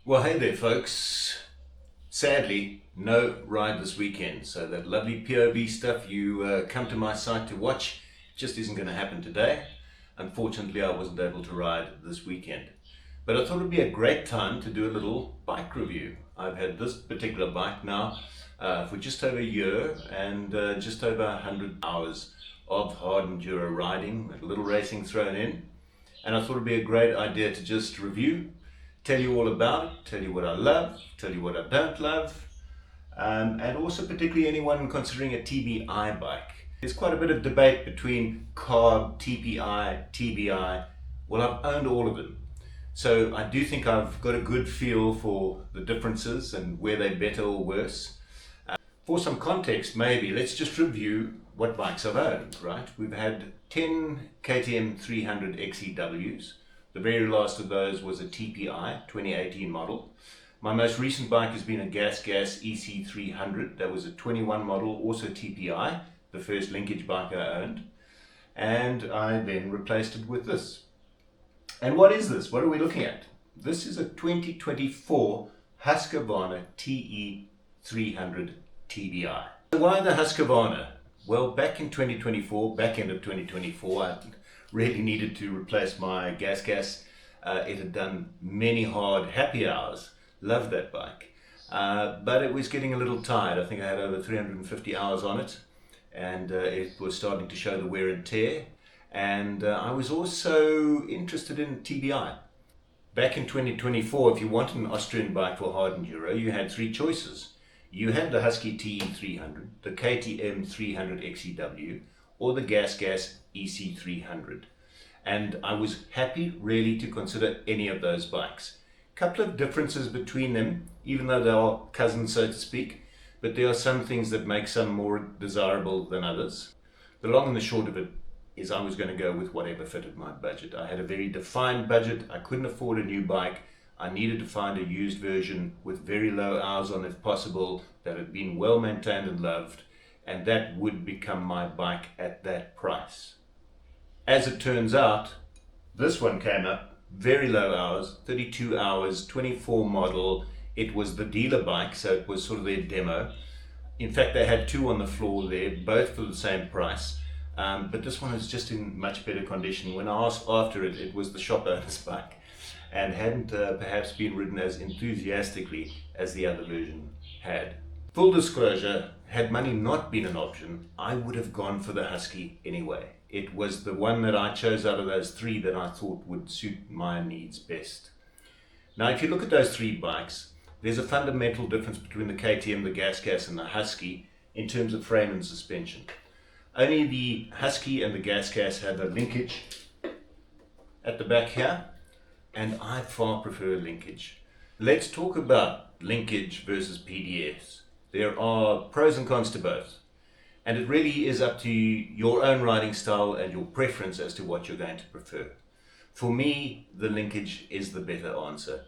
Well, hey there, folks. Sadly, no ride this weekend. So that lovely POV stuff you come to my site to watch just isn't going to happen today. Unfortunately, I wasn't able to ride this weekend. But I thought it'd be a great time to do a little bike review. I've had this particular bike now for just over a year and just over 100 hours of hard enduro riding, with a little racing thrown in. And I thought it'd be a great idea to just review, tell you all about it, tell you what I love, tell you what I don't love, and also particularly anyone considering a TBI bike. There's quite a bit of debate between carb, TPI, TBI. Well, I've owned all of them. So I do think I've got a good feel for the differences and where they're better or worse. For some context, maybe, let's just review what bikes I've owned, right? We've had 10 KTM 300 XEWs. The very last of those was a TPI 2018 model. My most recent bike has been a Gas EC300. That was a 21 model, also TPI, the first linkage bike I owned. And I then replaced it with this. And what is this? What are we looking at? This is a 2024 Husqvarna TE 300 TBI. Why the Husqvarna? Well, back in 2024, back end of 2024, I really needed to replace my gas. It had done many hard happy hours. Loved that bike. But it was getting a little tired. I think I had over 350 hours on it, and it was starting to show the wear and tear. And I was also interested in TBI. Back in 2024, if you wanted an Austrian bike for hard enduro, you had three choices. You had the Husky TE 300, the KTM 300 XEW, or the Gas EC300. And I was happy really to consider any of those bikes. Couple of differences between them, even though they are cousins, so to speak, but there are some things that make some more desirable than others. The long and the short of it is I was going to go with whatever fitted my budget. I had a very defined budget. I couldn't afford a new bike. I needed to find a used version with very low hours on if possible, that had been well maintained and loved, and that would become my bike at that price. As it turns out, this one came up, very low hours, 32 hours, 24 model. It was the dealer bike, so it was sort of their demo. In fact, they had two on the floor there, both for the same price. But this one is just in much better condition. When I asked after it, it was the shop owner's bike and hadn't perhaps been ridden as enthusiastically as the other version had. Full disclosure, had money not been an option, I would have gone for the Husky anyway. It was the one that I chose out of those three that I thought would suit my needs best. Now, if you look at those three bikes, there's a fundamental difference between the KTM, the Gas and the Husky in terms of frame and suspension. Only the Husky and the Gas have a linkage at the back here, and I far prefer linkage. Let's talk about linkage versus PDS. There are pros and cons to both, and it really is up to your own riding style and your preference as to what you're going to prefer. For me, the linkage is the better answer,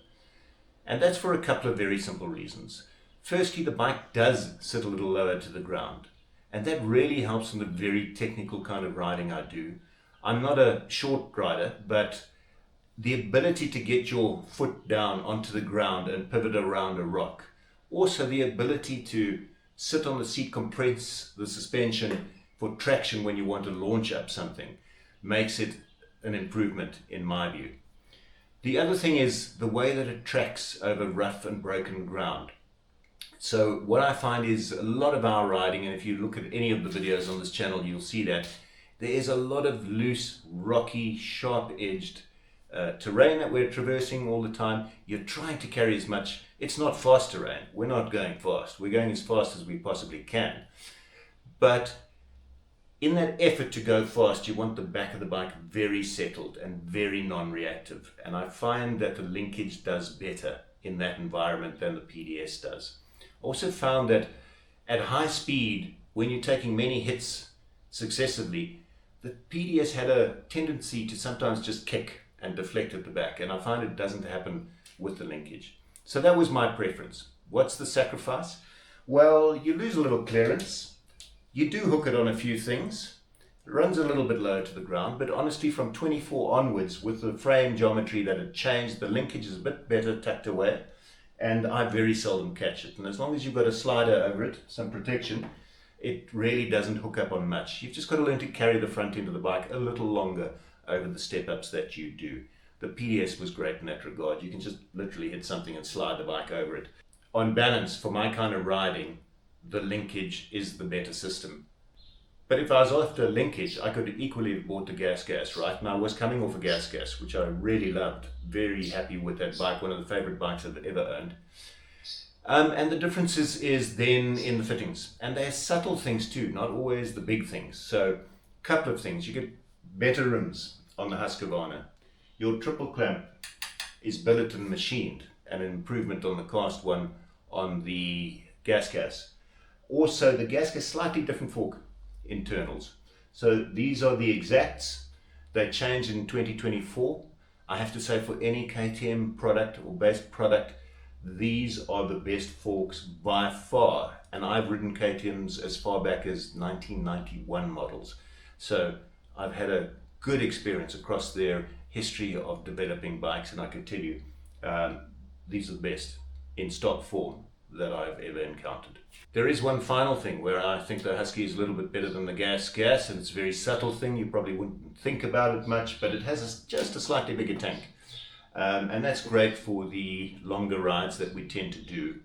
and that's for a couple of very simple reasons. Firstly, the bike does sit a little lower to the ground, and that really helps in the very technical kind of riding I do. I'm not a short rider, but the ability to get your foot down onto the ground and pivot around a rock, also the ability to sit on the seat, compress the suspension for traction when you want to launch up something, makes it an improvement in my view. The other thing is the way that it tracks over rough and broken ground. So what I find is a lot of our riding, and if you look at any of the videos on this channel, you'll see that there is a lot of loose, rocky, sharp-edged terrain that we're traversing all the time. You're trying to carry as much. It's not fast terrain. We're not going fast. We're going as fast as we possibly can. But in that effort to go fast, you want the back of the bike very settled and very non-reactive. And I find that the linkage does better in that environment than the PDS does. Also found that at high speed, when you're taking many hits successively, the PDS had a tendency to sometimes just kick and deflect at the back, and I find it doesn't happen with the linkage. So that was my preference. What's the sacrifice? Well, you lose a little clearance. You do hook it on a few things. It runs a little bit low to the ground, but honestly from 24 onwards, with the frame geometry that had changed, the linkage is a bit better tucked away. and I very seldom catch it. And as long as you've got a slider over it, some protection, it really doesn't hook up on much. You've just got to learn to carry the front end of the bike a little longer over the step-ups that you do. The PDS was great in that regard. You can just literally hit something and slide the bike over it. On balance, for my kind of riding, the linkage is the better system. But if I was after linkage, I could equally have bought the gas, right? And I was coming off a gas, which I really loved. Very happy with that bike, one of the favorite bikes I've ever owned. And the difference is then in the fittings. And they're subtle things too, not always the big things. So, a couple of things. You get better rims on the Husqvarna. Your triple clamp is billet and machined, and an improvement on the cast one on the gas. Also, the gas slightly different fork internals. So these are the exacts. They changed in 2024. I have to say, for any KTM product or base product, these are the best forks by far. And I've ridden KTMs as far back as 1991 models. So I've had a good experience across their history of developing bikes, and I can tell you, these are the best in stock form that I've ever encountered. There is one final thing where I think the Husky is a little bit better than the gas, and it's a very subtle thing. You probably wouldn't think about it much, but it has just a slightly bigger tank. And that's great for the longer rides that we tend to do.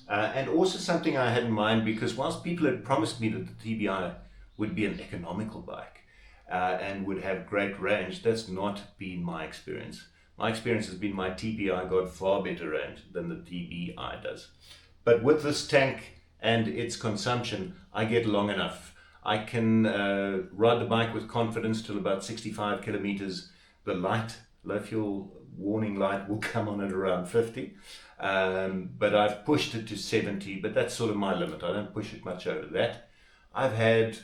And also something I had in mind, because whilst people had promised me that the TBI would be an economical bike and would have great range, that's not been my experience. My experience has been my TBI got far better range than the TBI does. But with this tank and its consumption, I get long enough. I can ride the bike with confidence till about 65 kilometers. The low fuel warning light will come on at around 50. But I've pushed it to 70, but that's sort of my limit. I don't push it much over that. I've had,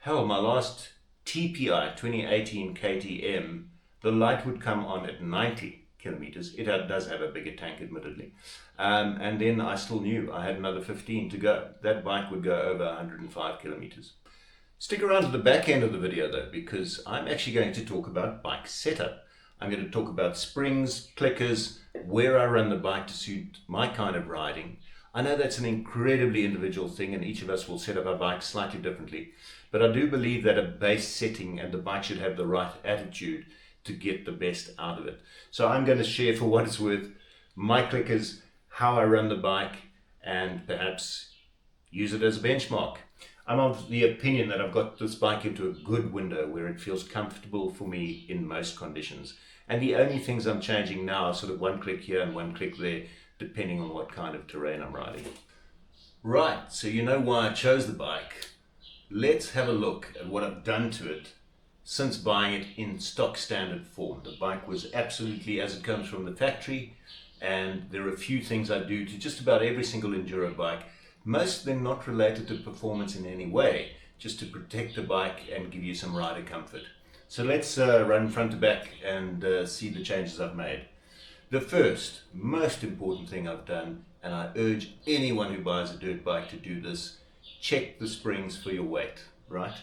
my last TPI 2018 KTM, the light would come on at 90 kilometers. It does have a bigger tank, admittedly. And then I still knew I had another 15 to go. That bike would go over 105 kilometers. Stick around to the back end of the video though, because I'm actually going to talk about bike setup. I'm going to talk about springs, clickers, where I run the bike to suit my kind of riding. I know that's an incredibly individual thing, and each of us will set up our bike slightly differently. But I do believe that a base setting and the bike should have the right attitude to get the best out of it. So I'm going to share, for what it's worth, my clickers, how I run the bike, and perhaps use it as a benchmark. I'm of the opinion that I've got this bike into a good window where it feels comfortable for me in most conditions. And the only things I'm changing now are sort of one click here and one click there, depending on what kind of terrain I'm riding. Right, so you know why I chose the bike. Let's have a look at what I've done to it since buying it in stock standard form. The bike was absolutely as it comes from the factory, and there are a few things I do to just about every single Enduro bike, most of them not related to performance in any way, just to protect the bike and give you some rider comfort. So let's run front to back and see the changes I've made. The first, most important thing I've done, and I urge anyone who buys a dirt bike to do this, check the springs for your weight, right?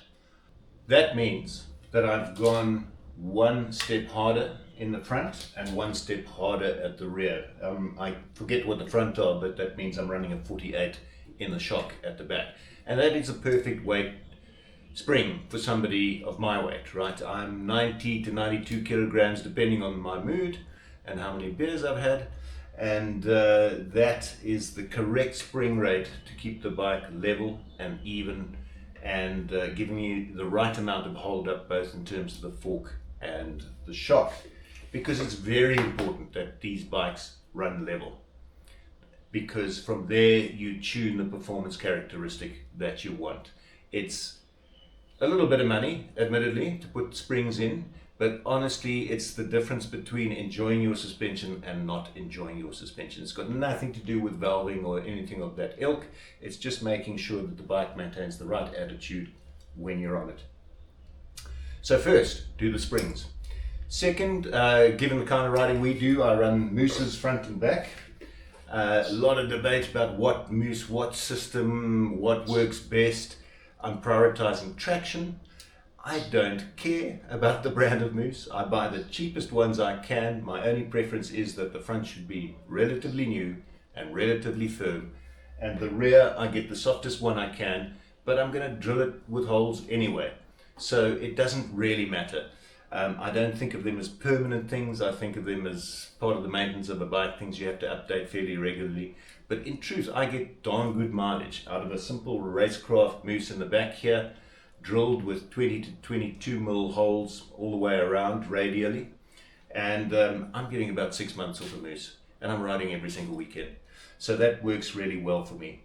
That means that I've gone one step harder in the front and one step harder at the rear. I forget what the front are, but that means I'm running a 48 in the shock at the back. And that is a perfect weight spring for somebody of my weight, right? I'm 90 to 92 kilograms depending on my mood and how many beers I've had. And that is the correct spring rate to keep the bike level and even, and giving you the right amount of hold up, both in terms of the fork and the shock, because it's very important that these bikes run level, because from there you tune the performance characteristic that you want. It's a little bit of money, admittedly, to put springs in, but honestly it's the difference between enjoying your suspension and not enjoying your suspension. It's got nothing to do with valving or anything of that ilk. It's just making sure that the bike maintains the right attitude when you're on it. So first, do the springs. Second, given the kind of riding we do, I run mooses front and back. A lot of debate about what moose, what system, what works best. I'm prioritizing traction. I don't care about the brand of moose. I buy the cheapest ones I can. My only preference is that the front should be relatively new and relatively firm, and the rear I get the softest one I can, but I'm going to drill it with holes anyway, so it doesn't really matter. I don't think of them as permanent things. I think of them as part of the maintenance of a bike, things you have to update fairly regularly. But in truth, I get darn good mileage out of a simple racecraft moose in the back here, drilled with 20 to 22 mil holes all the way around radially. And I'm getting about 6 months off a moose, and I'm riding every single weekend. So that works really well for me.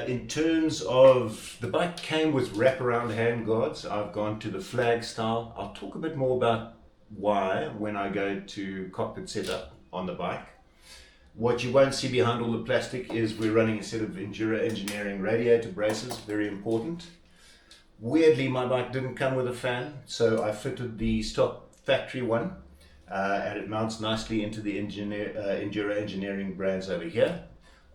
In terms of, the bike came with wraparound handguards. I've gone to the flag style. I'll talk a bit more about why when I go to cockpit setup on the bike. What you won't see behind all the plastic is we're running a set of Enduro engineering radiator braces, very important. Weirdly, my bike didn't come with a fan, so I fitted the stock factory one, and it mounts nicely into the Enduro engineering brands over here.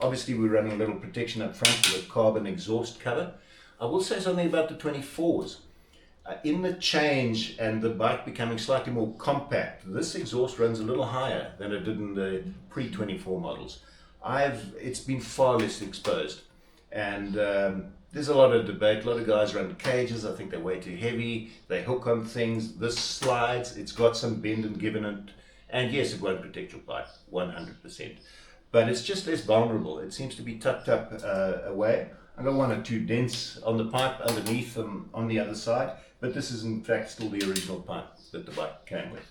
Obviously, we're running a little protection up front with a carbon exhaust cover. I will say something about the 24s. In the change and the bike becoming slightly more compact, this exhaust runs a little higher than it did in the pre-24 models. It's been far less exposed, and there's a lot of debate. A lot of guys run cages. I think they're way too heavy. They hook on things. This slides. It's got some bend and give in it, and yes, it won't protect your bike 100%. But it's just less vulnerable. It seems to be tucked up away. I've got one or two dents on the pipe underneath them on the other side, but this is in fact still the original pipe that the bike came with.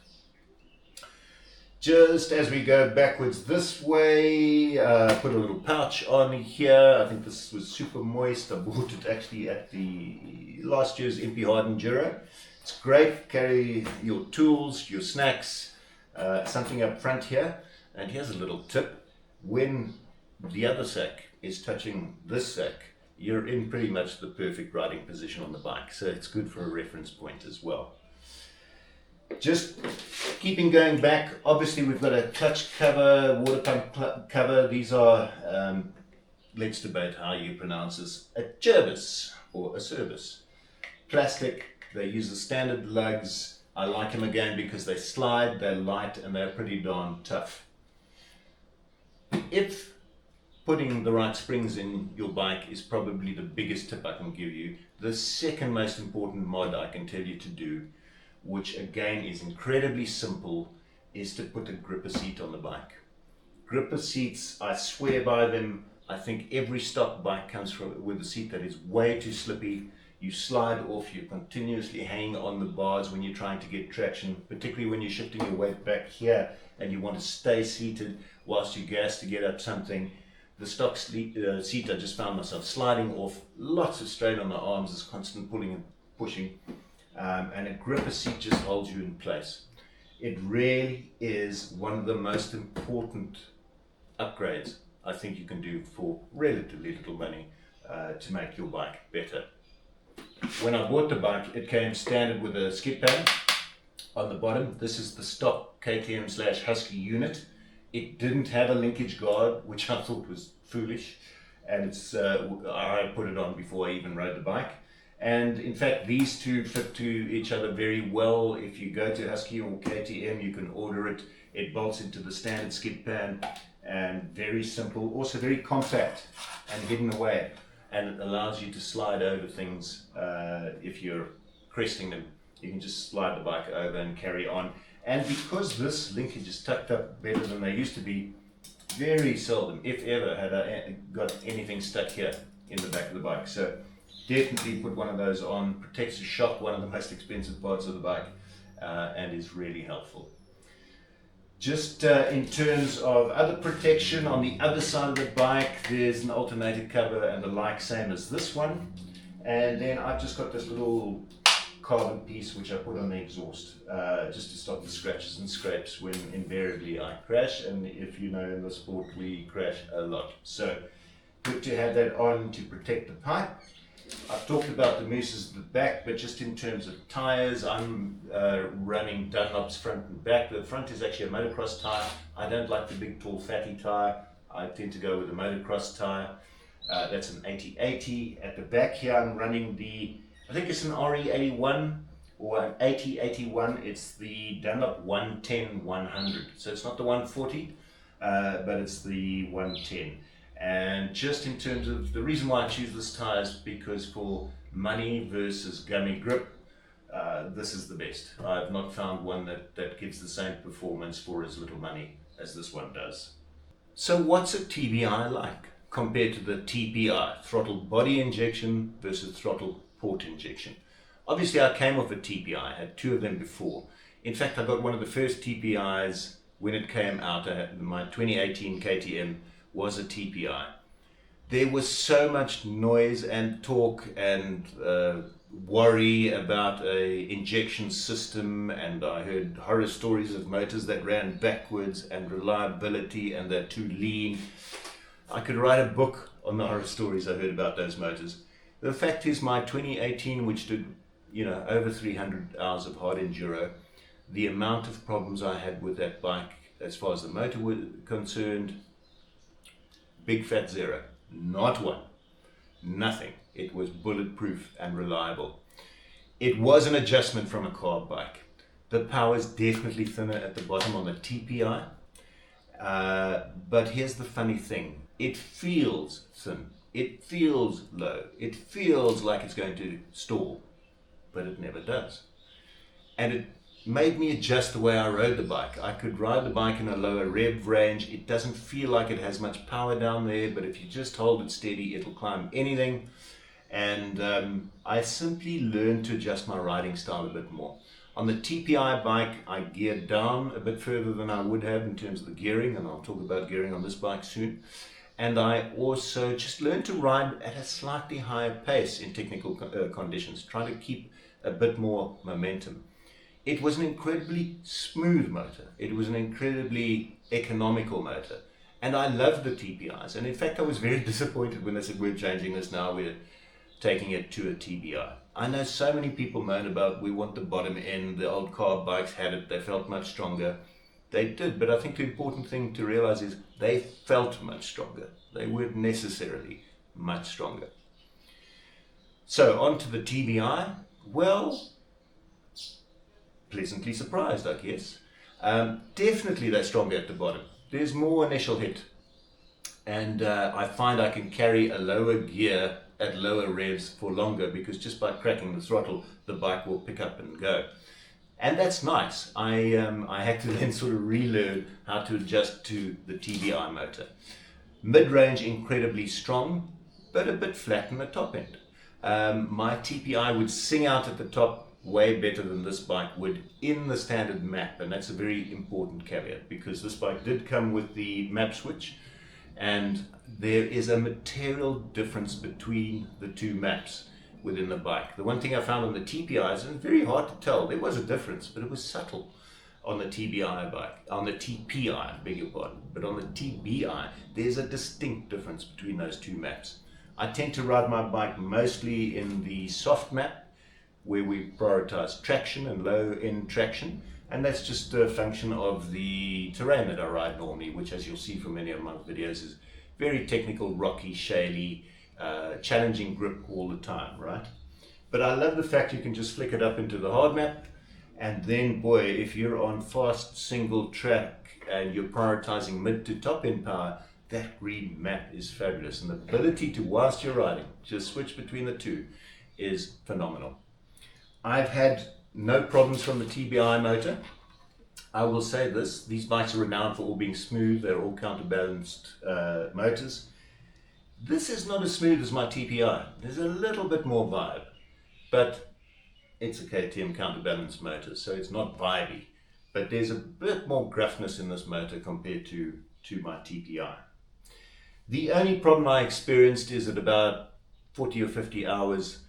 Just as we go backwards this way, put a little pouch on here. I think this was super moist. I bought it actually at the last year's MP Hard Enduro. It's great, carry your tools, your snacks, something up front here. And here's a little tip. When the other sack is touching this sack, you're in pretty much the perfect riding position on the bike, so it's good for a reference point as well. Just keeping going back, obviously we've got a clutch cover, water pump cover. These are, let's debate how you pronounce this, a Jervis or a service. Plastic, they use the standard lugs. I like them again because they slide, they're light, and they're pretty darn tough. If putting the right springs in your bike is probably the biggest tip I can give you, the second most important mod I can tell you to do, which again is incredibly simple, is to put a gripper seat on the bike. Gripper seats, I swear by them. I think every stock bike comes with a seat that is way too slippy. You slide off, you're continuously hanging on the bars when you're trying to get traction, particularly when you're shifting your weight back here and you want to stay seated whilst you gas to get up something. The stock seat, I just found myself sliding off, lots of strain on the arms, this constant pulling and pushing, and a gripper seat just holds you in place. It really is one of the most important upgrades I think you can do for relatively little money to make your bike better. When I bought the bike, it came standard with a skid pan on the bottom. This is the stock KTM/Husky unit. It didn't have a linkage guard, which I thought was foolish, and I put it on before I even rode the bike. And in fact, these two fit to each other very well. If you go to Husky or KTM, you can order it. It bolts into the standard skid pan, and very simple, also very compact and hidden away. And it allows you to slide over things if you're cresting them. You can just slide the bike over and carry on. And because this linkage is tucked up better than they used to be, very seldom, if ever, had I got anything stuck here in the back of the bike. So definitely put one of those on. Protects the shock, one of the most expensive parts of the bike, and is really helpful. Just in terms of other protection, on the other side of the bike, there's an alternator cover and the like, same as this one. And then I've just got this little carbon piece which I put on the exhaust, just to stop the scratches and scrapes when invariably I crash. And if you know, in the sport we crash a lot. So good to have that on to protect the pipe. I've talked about the mooses at the back, but just in terms of tyres, I'm running Dunlop's front and back. The front is actually a motocross tyre. I don't like the big, tall, fatty tyre. I tend to go with a motocross tyre. That's an 80/80. At the back here, I'm running the I think it's an RE81 or an 8081. It's the Dunlop 110-100. So it's not the 140, but it's the 110. And just in terms of the reason why I choose this tire is because for money versus gummy grip, this is the best. I've not found one that gives the same performance for as little money as this one does. So what's a TBI like compared to the TBI, throttle body injection versus throttle port injection? Obviously I came off a TBI, I had two of them before. In fact, I got one of the first TBIs when it came out. My 2018 KTM was a TBI. There was so much noise and talk and worry about a injection system, and I heard horror stories of motors that ran backwards and reliability and they're too lean. I could write a book on the horror stories I heard about those motors. The fact is, my 2018, which did over 300 hours of hard enduro, the amount of problems I had with that bike as far as the motor was concerned, big fat zero. Not one. Nothing. It was bulletproof and reliable. It was an adjustment from a carb bike. The power is definitely thinner at the bottom on the TPI. But here's the funny thing. It feels thin. It feels low. It feels like it's going to stall. But it never does. And it made me adjust the way I rode the bike. I could ride the bike in a lower rev range. It doesn't feel like it has much power down there, but if you just hold it steady, it'll climb anything. And I simply learned to adjust my riding style a bit more. On the TPI bike, I geared down a bit further than I would have in terms of the gearing, and I'll talk about gearing on this bike soon. And I also just learned to ride at a slightly higher pace in technical conditions, trying to keep a bit more momentum. It was an incredibly smooth motor. It was an incredibly economical motor. And I loved the TPIs. And in fact, I was very disappointed when they said, we're changing this now, we're taking it to a TBI. I know so many people moan about, we want the bottom end, the old carb bikes had it, they felt much stronger. They did, but I think the important thing to realize is they felt much stronger. They weren't necessarily much stronger. So on to the TBI. Well, pleasantly surprised, I guess. Definitely they're stronger at the bottom. There's more initial hit. And I find I can carry a lower gear at lower revs for longer, because just by cracking the throttle, the bike will pick up and go. And that's nice. I had to then sort of relearn how to adjust to the TBI motor. Mid-range incredibly strong, but a bit flat in the top end. My TPI would sing out at the top way better than this bike would in the standard map, and that's a very important caveat, because this bike did come with the map switch, and there is a material difference between the two maps within the bike. The one thing I found on the TPIs, and it's very hard to tell, there was a difference, but it was subtle on the TBI bike, on the TPI, beg your pardon, but on the TBI, there's a distinct difference between those two maps. I tend to ride my bike mostly in the soft map, where we prioritize traction and low end traction, and that's just a function of the terrain that I ride normally, which, as you'll see from many of my videos, is very technical, rocky, shaly, challenging grip all the time, right? But I love the fact you can just flick it up into the hard map, and then, boy, if you're on fast single track and you're prioritizing mid to top end power, that green map is fabulous, and the ability to, whilst you're riding, just switch between the two is phenomenal. I've had no problems from the TBI motor. I will say this, these bikes are renowned for all being smooth. They're all counterbalanced motors. This is not as smooth as my TPI. There's a little bit more vibe, but it's a KTM counterbalanced motor, so it's not vibey. But there's a bit more gruffness in this motor compared to my TPI. The only problem I experienced is at about 40 or 50 hours,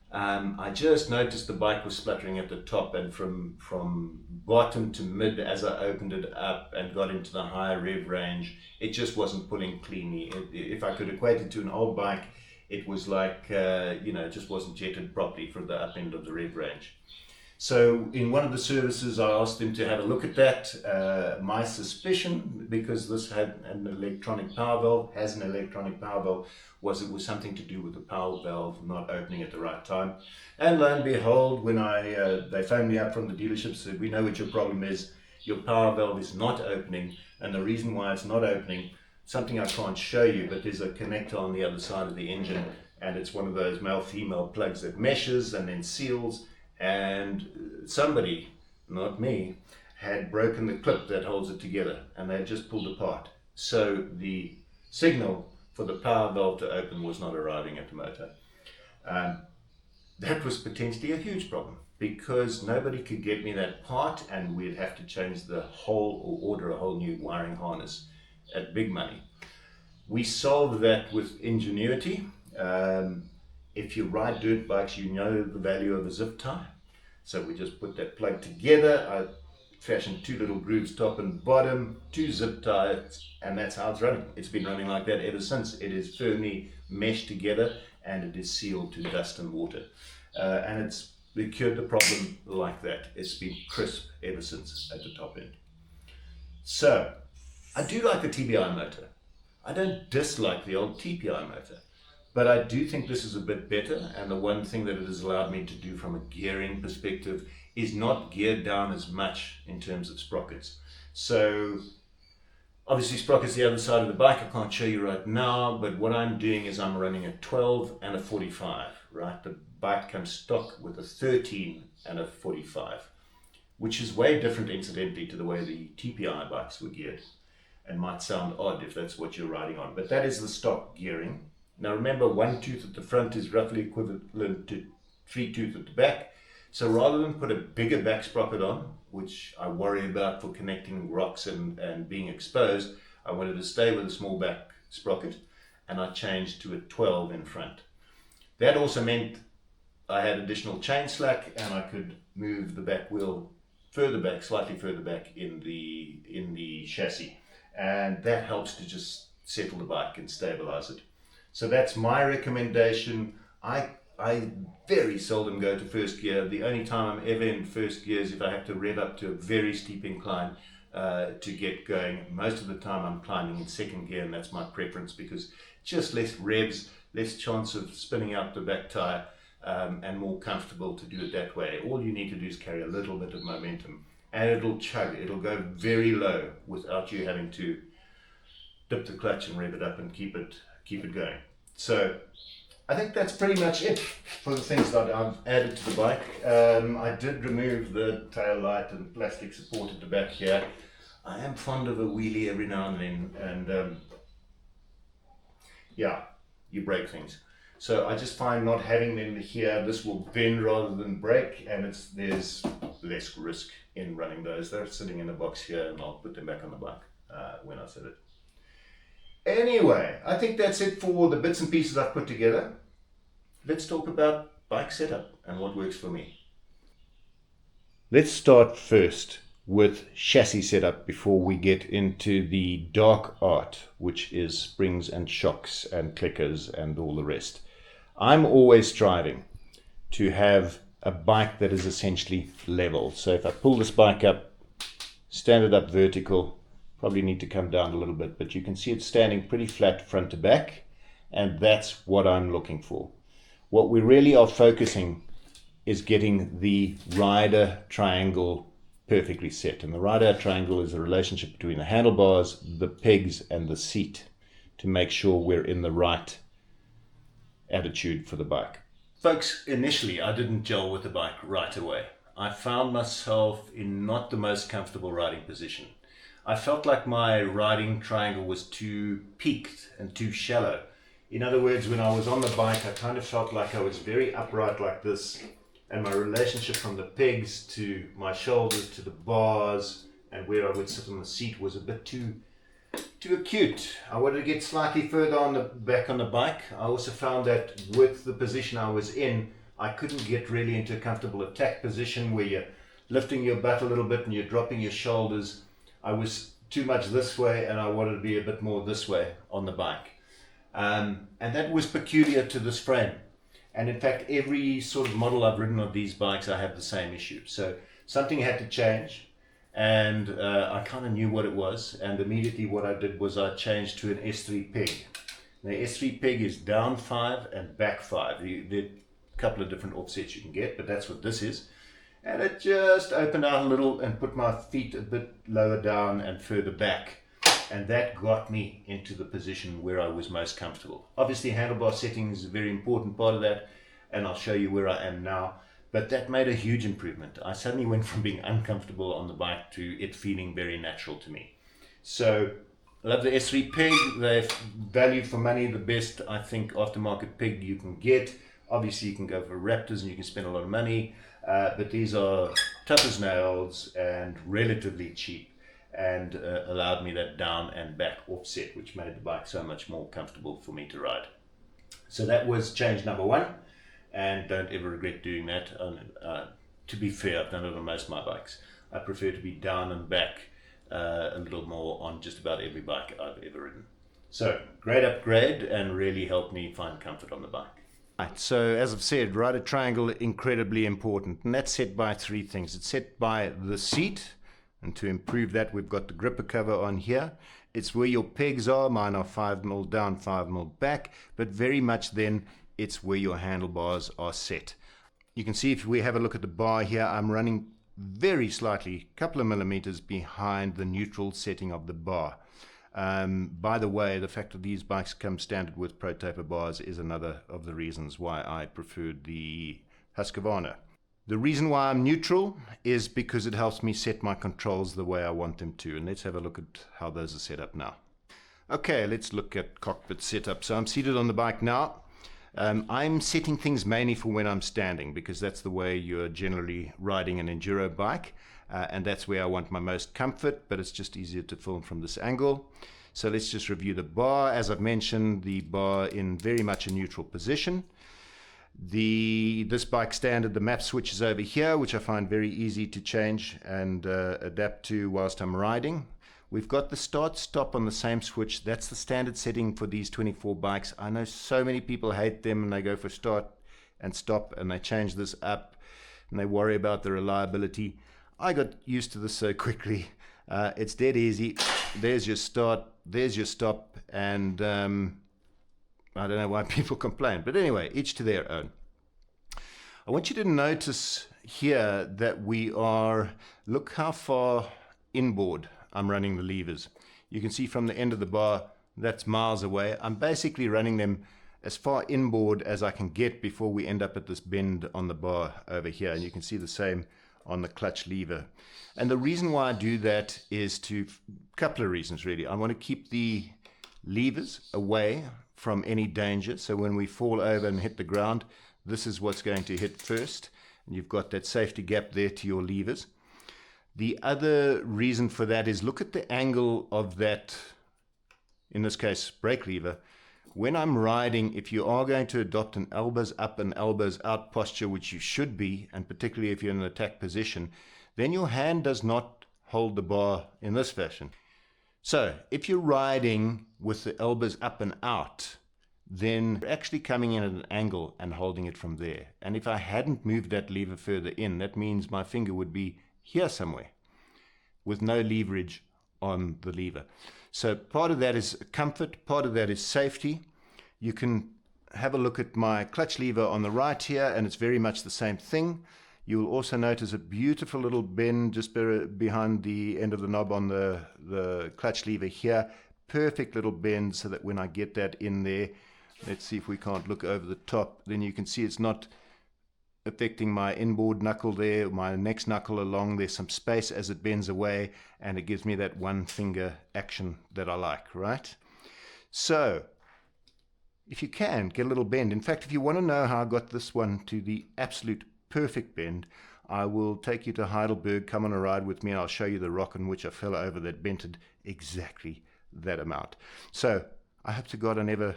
I just noticed the bike was spluttering at the top, and from bottom to mid, as I opened it up and got into the higher rev range, it just wasn't pulling cleanly. If I could equate it to an old bike, it was like, it just wasn't jetted properly for the up end of the rev range. So in one of the services, I asked them to have a look at that. My suspicion, because this had an electronic power valve, has an electronic power valve, was it was something to do with the power valve not opening at the right time. And lo and behold, when they phoned me up from the dealership, said, we know what your problem is. Your power valve is not opening, and the reason why it's not opening, something I can't show you, but there's a connector on the other side of the engine, and it's one of those male-female plugs that meshes and then seals, and somebody, not me, had broken the clip that holds it together, and they had just pulled apart. So the signal for the power valve to open was not arriving at the motor. That was potentially a huge problem, because nobody could get me that part, and we'd have to change the whole, or order a whole new wiring harness at big money. We solved that with ingenuity. If you ride dirt bikes, you know the value of a zip tie. So we just put that plug together. I fashioned 2 little grooves, top and bottom, 2 zip ties, and that's how it's running. It's been running like that ever since. It is firmly meshed together, and it is sealed to dust and water. And it's cured the problem like that. It's been crisp ever since at the top end. So, I do like the TBI motor. I don't dislike the old TPI motor, but I do think this is a bit better, and the one thing that it has allowed me to do from a gearing perspective is not gear down as much in terms of sprockets. So obviously sprockets the other side of the bike, I can't show you right now, but what I'm doing is I'm running a 12 and a 45, right? The bike comes stock with a 13 and a 45, which is way different incidentally to the way the TPI bikes were geared, and might sound odd if that's what you're riding on, but that is the stock gearing. Now remember, 1 tooth at the front is roughly equivalent to 3 tooth at the back. So rather than put a bigger back sprocket on, which I worry about for connecting rocks and being exposed, I wanted to stay with a small back sprocket, and I changed to a 12 in front. That also meant I had additional chain slack, and I could move the back wheel further back, slightly further back in the chassis, and that helps to just settle the bike and stabilize it. So that's my recommendation. I very seldom go to first gear. The only time I'm ever in first gear is if I have to rev up to a very steep incline to get going. Most of the time I'm climbing in second gear, and that's my preference, because just less revs, less chance of spinning out the back tire, and more comfortable to do it that way. All you need to do is carry a little bit of momentum, and it'll chug. It'll go very low without you having to dip the clutch and rev it up and keep it going. So I think that's pretty much it for the things that I've added to the bike. I did remove the tail light and plastic support at the back here. I am fond of a wheelie every now and then, and yeah, you break things. So I just find not having them here, this will bend rather than break, and there's less risk in running those. They're sitting in a box here, and I'll put them back on the bike when I set it. Anyway, I think that's it for the bits and pieces I've put together. Let's talk about bike setup and what works for me. Let's start first with chassis setup before we get into the dark art, which is springs and shocks and clickers and all the rest. I'm always striving to have a bike that is essentially level. So if I pull this bike up, stand it up vertical, probably need to come down a little bit, but you can see it's standing pretty flat front to back, and that's what I'm looking for. What we really are focusing is getting the rider triangle perfectly set, and the rider triangle is the relationship between the handlebars, the pegs, and the seat, to make sure we're in the right attitude for the bike. Folks, initially I didn't gel with the bike right away. I found myself in not the most comfortable riding position. I felt like my riding triangle was too peaked and too shallow. In other words, when I was on the bike, I kind of felt like I was very upright like this, and my relationship from the pegs to my shoulders to the bars and where I would sit on the seat was a bit too acute. I wanted to get slightly further on the back on the bike. I also found that with the position I was in, I couldn't get really into a comfortable attack position where you're lifting your butt a little bit and you're dropping your shoulders. I was too much this way, and I wanted to be a bit more this way on the bike. And that was peculiar to this frame. And in fact, every sort of model I've ridden of these bikes, I have the same issue. So something had to change. and I kind of knew what it was, and immediately what I did was I changed to an S3 peg. The S3 peg is down 5 and back 5. There are a couple of different offsets you can get, but that's what this is. And it just opened out a little and put my feet a bit lower down and further back. And that got me into the position where I was most comfortable. Obviously, handlebar setting is a very important part of that, and I'll show you where I am now. But that made a huge improvement. I suddenly went from being uncomfortable on the bike to it feeling very natural to me. So, I love the S3 peg. They're value for money, the best, I think, aftermarket peg you can get. Obviously, you can go for Raptors and you can spend a lot of money. But these are tough as nails and relatively cheap, and allowed me that down and back offset, which made the bike so much more comfortable for me to ride. So that was change number 1, and don't ever regret doing that. To be fair, I've done it on most of my bikes. I prefer to be down and back a little more on just about every bike I've ever ridden. So great upgrade, and really helped me find comfort on the bike. Right, so as I've said, rider triangle, incredibly important, and that's set by 3 things. It's set by the seat, and to improve that, we've got the gripper cover on here. It's where your pegs are. Mine are 5mm down, 5mm back, but very much then it's where your handlebars are set. You can see if we have a look at the bar here, I'm running very slightly, a couple of millimeters behind the neutral setting of the bar. By the way, the fact that these bikes come standard with Pro Taper bars is another of the reasons why I preferred the Husqvarna. The reason why I'm neutral is because it helps me set my controls the way I want them to. And let's have a look at how those are set up now. Okay, let's look at cockpit setup. So I'm seated on the bike now. I'm setting things mainly for when I'm standing, because that's the way you're generally riding an enduro bike. And that's where I want my most comfort, but it's just easier to film from this angle. So let's just review the bar. As I've mentioned, the bar in very much a neutral position. This bike standard, the map switch is over here, which I find very easy to change and adapt to whilst I'm riding. We've got the start stop on the same switch. That's the standard setting for these 24 bikes. I know so many people hate them, and they go for start and stop and they change this up and they worry about the reliability. I got used to this so quickly. It's dead easy. There's your start, there's your stop, and I don't know why people complain, but anyway, each to their own. I want you to notice here that look how far inboard I'm running the levers. You can see from the end of the bar, that's miles away. I'm basically running them as far inboard as I can get before we end up at this bend on the bar over here. And you can see the same on the clutch lever. And the reason why I do that is a couple of reasons really. I want to keep the levers away from any danger. So when we fall over and hit the ground, this is what's going to hit first. And you've got that safety gap there to your levers. The other reason for that is look at the angle of that, in this case, brake lever. When I'm riding, if you are going to adopt an elbows up and elbows out posture, which you should be, and particularly if you're in an attack position, then your hand does not hold the bar in this fashion. So if you're riding with the elbows up and out, then you're actually coming in at an angle and holding it from there. And if I hadn't moved that lever further in, that means my finger would be here somewhere with no leverage on the lever. So part of that is comfort, part of that is safety. You can have a look at my clutch lever on the right here, and it's very much the same thing. You'll also notice a beautiful little bend just behind the end of the knob on the clutch lever here. Perfect little bend so that when I get that in there, let's see if we can't look over the top, then you can see it's not affecting my inboard knuckle there, my next knuckle along. There's some space as it bends away, and it gives me that one finger action that I like, right? So if you can, get a little bend. In fact, if you want to know how I got this one to the absolute perfect bend, I will take you to Heidelberg, come on a ride with me, and I'll show you the rock on which I fell over that bented exactly that amount. So I hope to God I never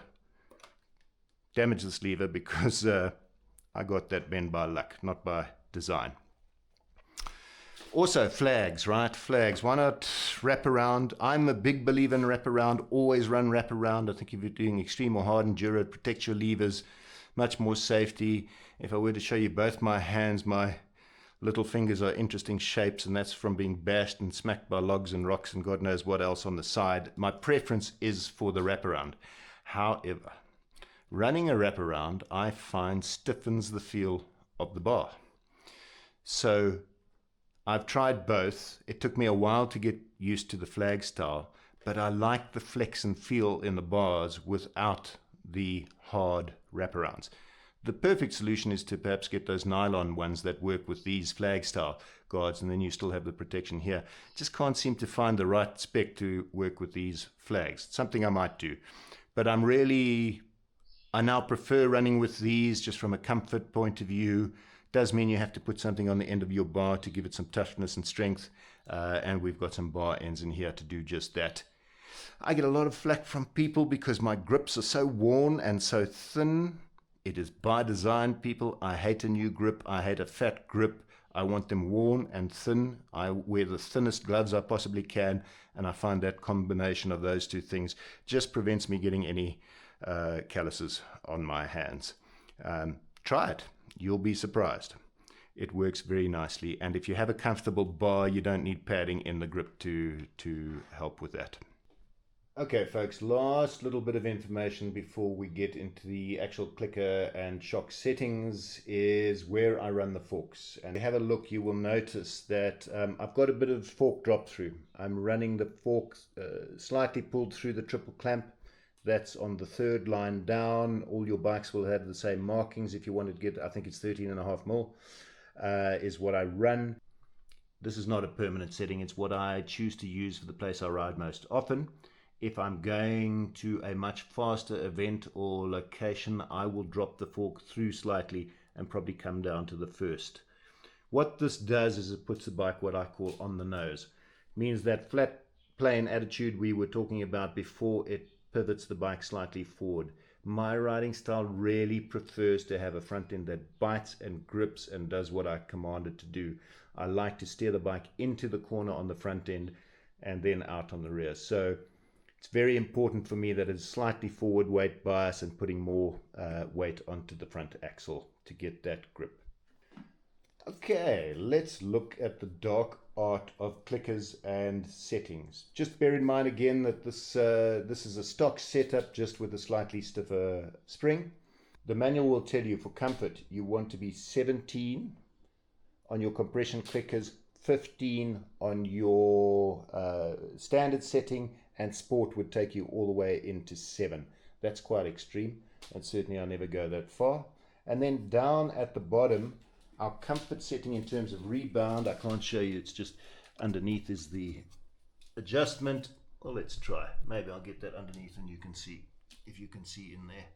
damage this lever, because I got that bend by luck, not by design. Also flags, right? Flags. Why not wrap around? I'm a big believer in wrap around. Always run wrap around. I think if you're doing extreme or hard enduro, it protects your levers, much more safety. If I were to show you both my hands, my little fingers are interesting shapes, and that's from being bashed and smacked by logs and rocks and God knows what else on the side. My preference is for the wraparound. However, running a wraparound, I find, stiffens the feel of the bar. So I've tried both. It took me a while to get used to the flag style, but I like the flex and feel in the bars without the hard wraparounds. The perfect solution is to perhaps get those nylon ones that work with these flag style guards, and then you still have the protection here. Just can't seem to find the right spec to work with these flags. It's something I might do, but I now prefer running with these just from a comfort point of view. Does mean you have to put something on the end of your bar to give it some toughness and strength, and we've got some bar ends in here to do just that. I get a lot of flack from people because my grips are so worn and so thin. It is by design, people. I hate a new grip. I hate a fat grip. I want them worn and thin. I wear the thinnest gloves I possibly can, and I find that combination of those two things just prevents me getting any calluses on my hands. Try it. You'll be surprised. It works very nicely, and if you have a comfortable bar, you don't need padding in the grip to help with that. Okay, folks, last little bit of information before we get into the actual clicker and shock settings is where I run the forks. And if you have a look, you will notice that I've got a bit of fork drop through. I'm running the forks slightly pulled through the triple clamp. That's on the third line down. All your bikes will have the same markings. If you want to get, I think it's 13.5 mil is what I run. This is not a permanent setting. It's what I choose to use for the place I ride most often. If I'm going to a much faster event or location, I will drop the fork through slightly and probably come down to the first. What this does is it puts the bike what I call on the nose. Means that flat plane attitude we were talking about before, it pivots the bike slightly forward. My riding style really prefers to have a front end that bites and grips and does what I command it to do. I like to steer the bike into the corner on the front end and then out on the rear. So it's very important for me that it's slightly forward weight bias and putting more weight onto the front axle to get that grip. Okay, let's look at the dark art of clickers and settings. Just bear in mind again that this is a stock setup just with a slightly stiffer spring. The manual will tell you for comfort you want to be 17 on your compression clickers, 15 on your standard setting, and sport would take you all the way into 7. That's quite extreme, and certainly I never go that far. And then down at the bottom, our comfort setting in terms of rebound, I can't show you, it's just underneath is the adjustment. Well, let's try. Maybe I'll get that underneath and you can see, if you can see in there.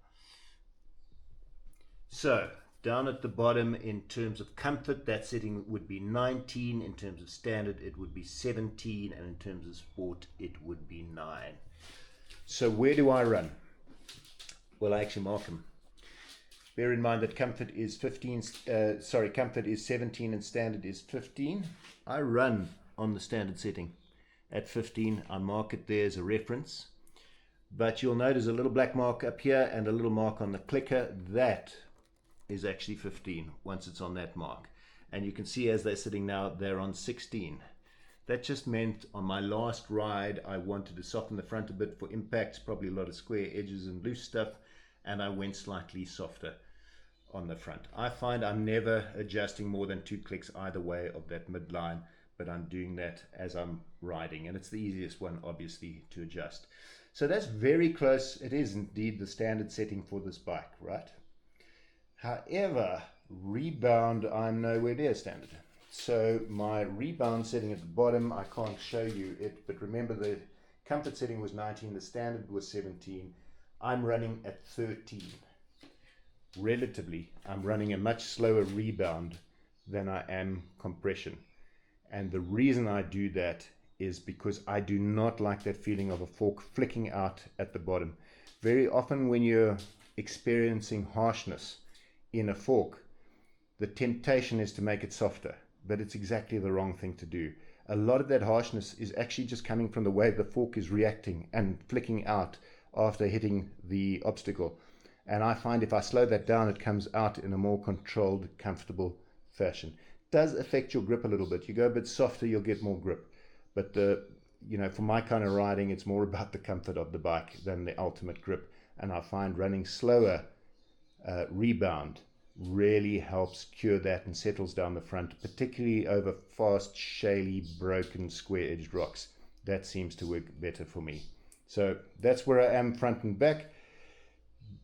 So down at the bottom in terms of comfort, that setting would be 19. In terms of standard, it would be 17. And in terms of sport, it would be 9. So where do I run? Well, I actually mark them. Bear in mind that comfort is 17 and standard is 15. I run on the standard setting at 15. I mark it there as a reference. But you'll notice a little black mark up here and a little mark on the clicker. That is actually 15 once it's on that mark, and you can see as they're sitting now they're on 16. That just meant on my last ride I wanted to soften the front a bit for impacts, probably a lot of square edges and loose stuff, and I went slightly softer on the front. I find I'm never adjusting more than 2 clicks either way of that midline, but I'm doing that as I'm riding, and it's the easiest one obviously to adjust. So that's very close. It is indeed the standard setting for this bike, right? However, rebound, I'm nowhere near standard. So my rebound setting at the bottom, I can't show you it, but remember the comfort setting was 19, the standard was 17. I'm running at 13. Relatively, I'm running a much slower rebound than I am compression. And the reason I do that is because I do not like that feeling of a fork flicking out at the bottom. Very often when you're experiencing harshness in a fork, the temptation is to make it softer, but it's exactly the wrong thing to do. A lot of that harshness is actually just coming from the way the fork is reacting and flicking out after hitting the obstacle. And I find if I slow that down, it comes out in a more controlled, comfortable fashion. does affect your grip a little bit. You go a bit softer, you'll get more grip. But for my kind of riding, it's more about the comfort of the bike than the ultimate grip. And I find running slower rebound really helps cure that and settles down the front, particularly over fast, shaly, broken, square-edged rocks. That seems to work better for me. So that's where I am front and back.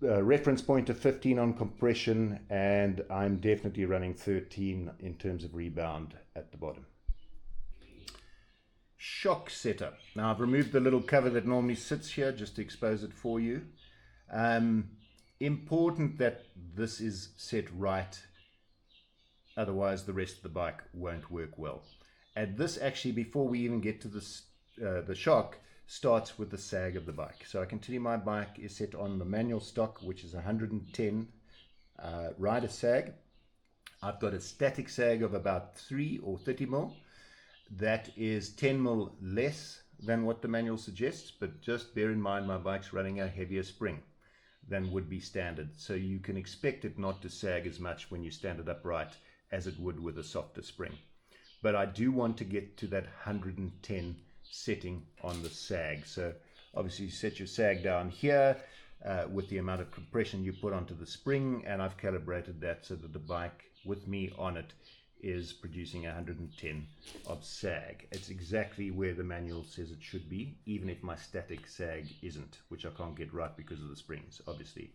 Reference point of 15 on compression, and I'm definitely running 13 in terms of rebound at the bottom. Shock setup. Now I've removed the little cover that normally sits here just to expose it for you. Important that this is set right, otherwise the rest of the bike won't work well. And this actually, before we even get to this, the shock, starts with the sag of the bike. So I can tell you my bike is set on the manual stock, which is 110 rider sag. I've got a static sag of about 3 or 30 mil. That is 10 mil less than what the manual suggests, but just bear in mind my bike's running a heavier spring than would be standard. So you can expect it not to sag as much when you stand it upright as it would with a softer spring. But I do want to get to that 110 setting on the sag. So obviously you set your sag down here with the amount of compression you put onto the spring, and I've calibrated that so that the bike with me on it is producing 110 of sag. It's exactly where the manual says it should be, even if my static sag isn't, which I can't get right because of the springs, obviously.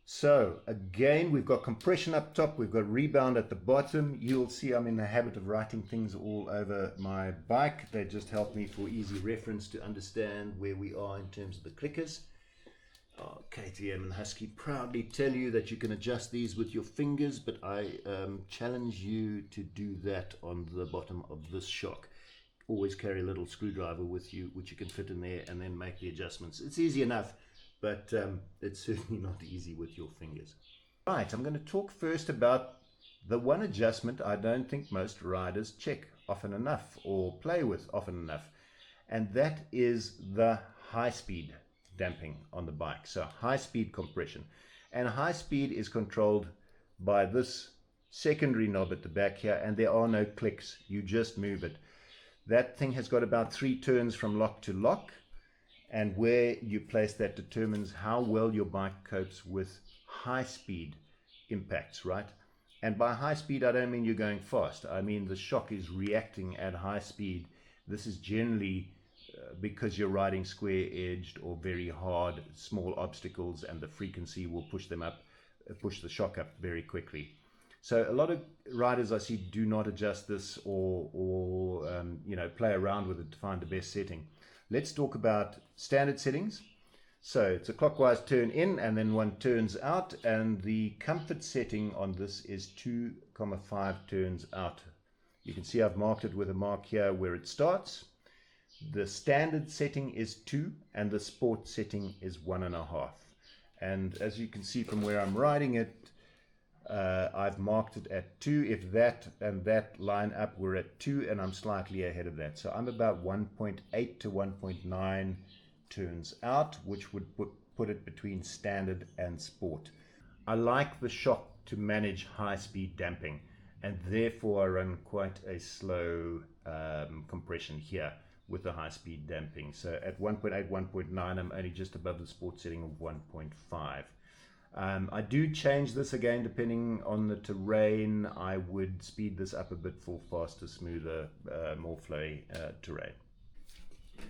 So again, we've got compression up top, we've got rebound at the bottom. You'll see I'm in the habit of writing things all over my bike. They just help me for easy reference to understand where we are in terms of the clickers. KTM and Husky proudly tell you that you can adjust these with your fingers, but I challenge you to do that on the bottom of this shock. Always carry a little screwdriver with you, which you can fit in there, and then make the adjustments. It's easy enough, but it's certainly not easy with your fingers. Right, I'm going to talk first about the one adjustment I don't think most riders check often enough or play with often enough, and that is the high speed damping on the bike. So high speed compression, and high speed is controlled by this secondary knob at the back here, and there are no clicks, you just move it. That thing has got about 3 turns from lock to lock, and where you place that determines how well your bike copes with high speed impacts, right? And by high speed I don't mean you're going fast, I mean the shock is reacting at high speed. This is generally because you're riding square edged or very hard small obstacles, and the frequency will push the shock up very quickly. So a lot of riders I see do not adjust this or play around with it to find the best setting. Let's talk about standard settings. So it's a clockwise turn in and then 1 turns out, and the comfort setting on this is 2,5 turns out. You can see I've marked it with a mark here where it starts. The standard setting is 2 and the sport setting is 1.5. And as you can see from where I'm riding it, I've marked it at 2. If that and that line up, we're at 2, and I'm slightly ahead of that. So I'm about 1.8 to 1.9 turns out, which would put it between standard and sport. I like the shock to manage high speed damping, and therefore I run quite a slow compression here with the high speed damping. So at 1.8, 1.9, I'm only just above the sport setting of 1.5. I do change this again depending on the terrain. I would speed this up a bit for faster, smoother, more flowy terrain.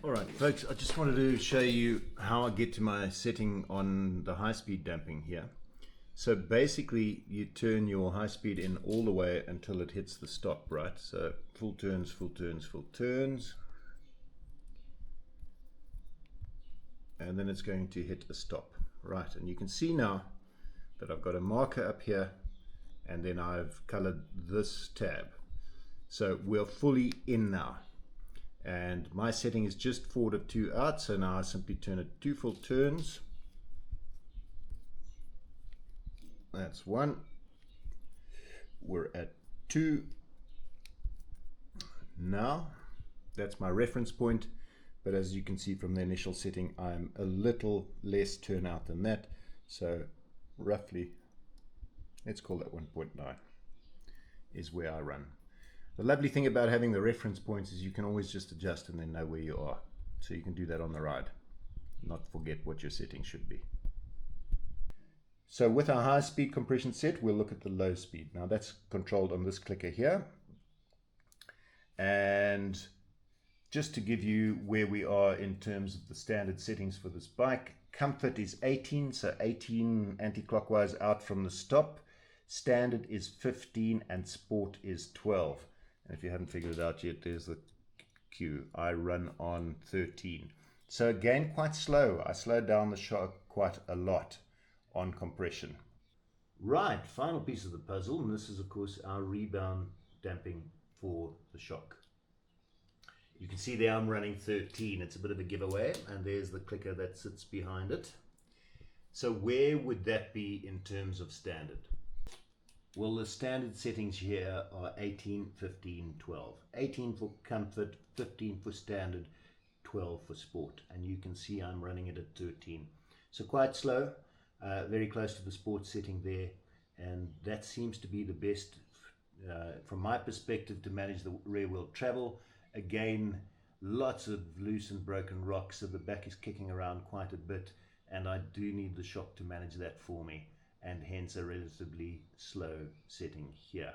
Alright folks, I just wanted to show you how I get to my setting on the high speed damping here. So basically you turn your high speed in all the way until it hits the stop, right? So full turns, full turns, full turns. And then it's going to hit a stop, right? And you can see now that I've got a marker up here, and then I've colored this tab. So we're fully in now, and my setting is just forward of 2 out. So now I simply turn it 2 full turns. That's 1. We're at 2 now. That's my reference point. But as you can see from the initial setting, I'm a little less turnout than that. So roughly, let's call that 1.9. is where I run. The lovely thing about having the reference points is you can always just adjust and then know where you are. So you can do that on the ride, not forget what your settings should be. So with our high speed compression set, we'll look at the low speed. Now that's controlled on this clicker here. And just to give you where we are in terms of the standard settings for this bike, comfort is 18, so 18 anti-clockwise out from the stop. Standard is 15 and sport is 12. And if you haven't figured it out yet, there's the cue. I run on 13. So again, quite slow. I slowed down the shock quite a lot on compression. Right, final piece of the puzzle, and this is of course our rebound damping for the shock. You can see there I'm running 13. It's a bit of a giveaway, and there's the clicker that sits behind it. So where would that be in terms of standard? Well, the standard settings here are 18, 15, 12. 18 for comfort, 15 for standard, 12 for sport. And you can see I'm running it at 13. So quite slow, very close to the sport setting there. And that seems to be the best, from my perspective, to manage the rear wheel travel. Again, lots of loose and broken rocks, so the back is kicking around quite a bit, and I do need the shock to manage that for me, and hence a relatively slow setting here.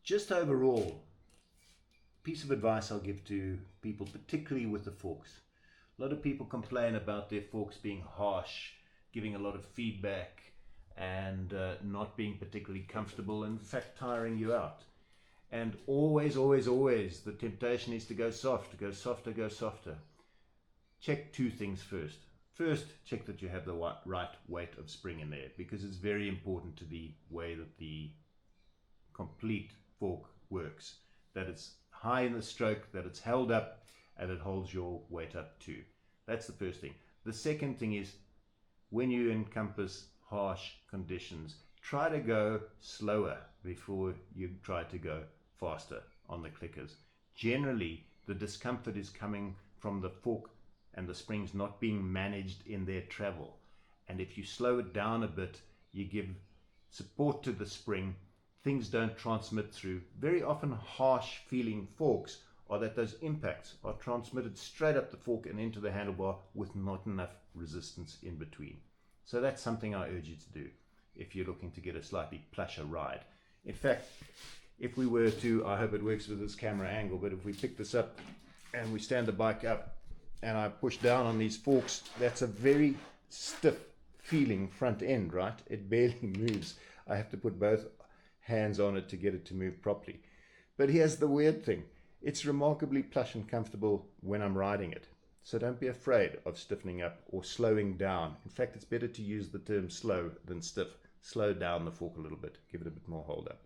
Just overall, piece of advice I'll give to people, particularly with the forks. A lot of people complain about their forks being harsh, giving a lot of feedback, and not being particularly comfortable, and in fact tiring you out. And always, always, always, the temptation is to go soft, go softer, go softer. Check two things first. First, check that you have the right weight of spring in there, because it's very important to the way that the complete fork works. That it's high in the stroke, that it's held up, and it holds your weight up too. That's the first thing. The second thing is, when you encompass harsh conditions, try to go slower before you try to go faster on the clickers. Generally, the discomfort is coming from the fork and the springs not being managed in their travel. And if you slow it down a bit, you give support to the spring, things don't transmit through. Very often harsh feeling forks are that those impacts are transmitted straight up the fork and into the handlebar with not enough resistance in between. So that's something I urge you to do if you're looking to get a slightly plusher ride. In fact, if we were to, I hope it works with this camera angle, but if we pick this up and we stand the bike up and I push down on these forks, that's a very stiff feeling front end, right? It barely moves. I have to put both hands on it to get it to move properly. But here's the weird thing. It's remarkably plush and comfortable when I'm riding it. So don't be afraid of stiffening up or slowing down. In fact, it's better to use the term slow than stiff. Slow down the fork a little bit, give it a bit more hold up.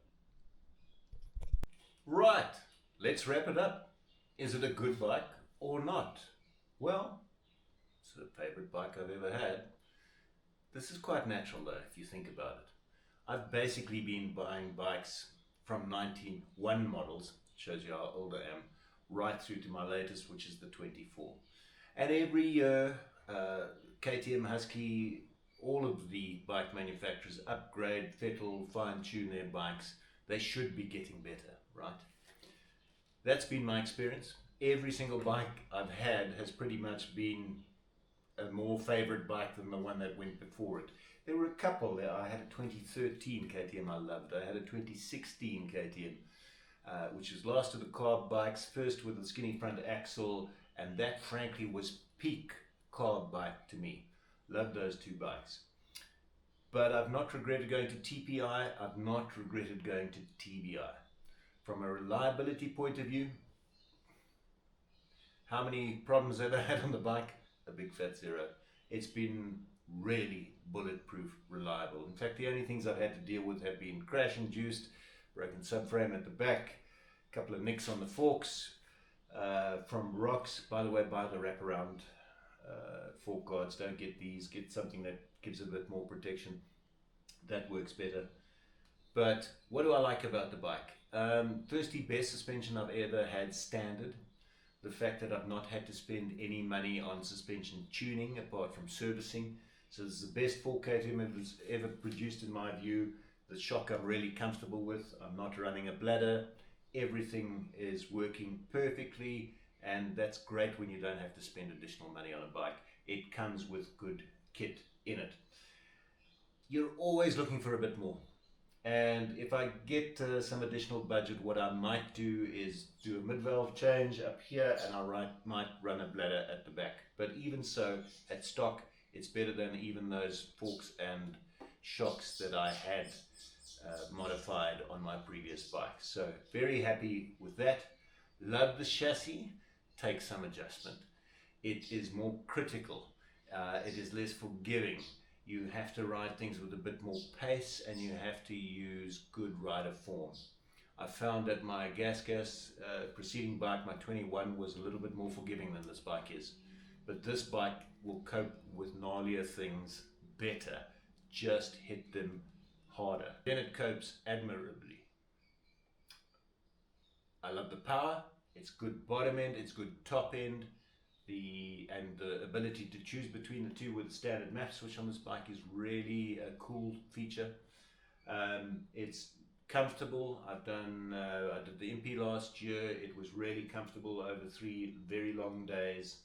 Right, let's wrap it up. Is it a good bike or not? Well, it's the favorite bike I've ever had. This is quite natural though, if you think about it. I've basically been buying bikes from 1991 models, shows you how old I am, right through to my latest, which is the 24. And every year, KTM, Husky, all of the bike manufacturers upgrade, fettle, fine-tune their bikes. They should be getting better, right? That's been my experience. Every single bike I've had has pretty much been a more favorite bike than the one that went before it. There were a couple there. I had a 2013 KTM I loved. I had a 2016 KTM, which was last of the carb bikes, first with a skinny front axle, and that frankly was peak carb bike to me. Loved those two bikes. But I've not regretted going to TBI, I've not regretted going to TBI. From a reliability point of view, how many problems have I had on the bike? A big fat zero. It's been really bulletproof, reliable. In fact, the only things I've had to deal with have been crash induced, broken subframe at the back, a couple of nicks on the forks from rocks. By the way, buy the wraparound fork guards. Don't get these, get something that gives a bit more protection. That works better. But what do I like about the bike? Firstly, best suspension I've ever had standard. The fact that I've not had to spend any money on suspension tuning apart from servicing. So this is the best fork KTM has ever produced in my view. The shock I'm really comfortable with. I'm not running a bladder. Everything is working perfectly, and that's great when you don't have to spend additional money on a bike. It comes with good kit in it. You're always looking for a bit more. And if I get some additional budget, what I might do is do a mid-valve change up here, and I might run a bladder at the back. But even so, at stock, it's better than even those forks and shocks that I had modified on my previous bike. So very happy with that. Love the chassis. Takes some adjustment. It is more critical. It is less forgiving. You have to ride things with a bit more pace, and you have to use good rider form. I found that my gas preceding bike, my 21, was a little bit more forgiving than this bike is. But this bike will cope with gnarlier things better. Just hit them harder. Then it copes admirably. I love the power. It's good bottom end, it's good top end. The ability to choose between the two with the standard map switch on this bike is really a cool feature. It's comfortable. I did the MP last year. It was really comfortable over 3 very long days.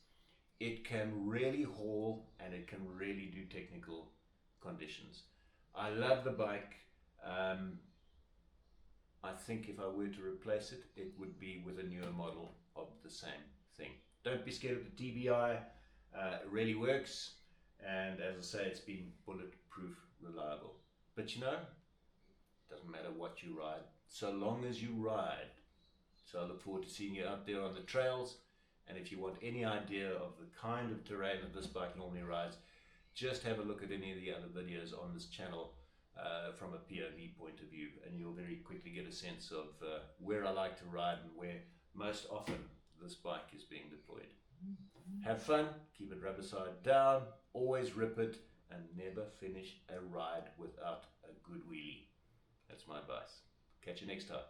It can really haul, and it can really do technical conditions. I love the bike. I think if I were to replace it, it would be with a newer model of the same thing. Don't be scared of the TBI. It really works, and as I say, it's been bulletproof reliable. But you know, it doesn't matter what you ride, so long as you ride. So I look forward to seeing you out there on the trails, and if you want any idea of the kind of terrain that this bike normally rides, just have a look at any of the other videos on this channel from a POV point of view, and you'll very quickly get a sense of where I like to ride and where most often this bike is being deployed. Have fun, keep it rubber side down, always rip it, and never finish a ride without a good wheelie. That's my advice. Catch you next time.